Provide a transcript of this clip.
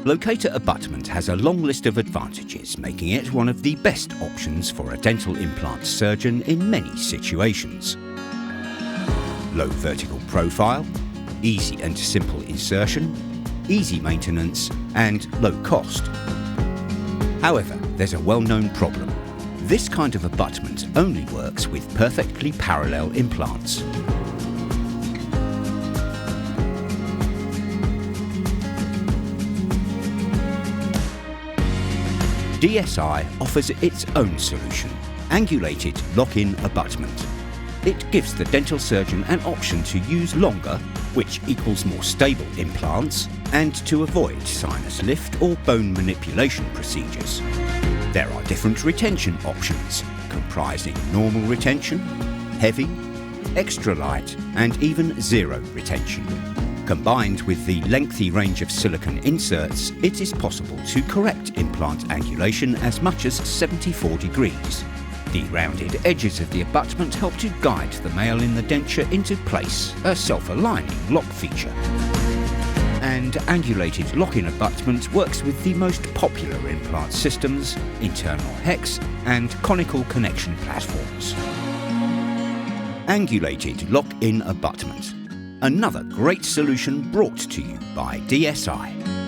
Locator abutment has a long list of advantages, making it one of the best options for a dental implant surgeon in many situations. Low vertical profile, easy and simple insertion, easy maintenance, and low cost. However, there's a well-known problem. This kind of abutment only works with perfectly parallel implants. DSI offers its own solution, Angulated Loc-In Abutment. It gives the dental surgeon an option to use longer, which equals more stable implants, and to avoid sinus lift or bone manipulation procedures. There are different retention options, comprising normal retention, heavy, extra light, and even zero retention. Combined with the lengthy range of silicone inserts, it is possible to correct implant angulation as much as 74 degrees. The rounded edges of the abutment help to guide the male in the denture into place, a self-aligning lock feature. And Angulated Loc-In Abutment works with the most popular implant systems, internal hex and conical connection platforms. Angulated Loc-In Abutment. Another great solution brought to you by DSI.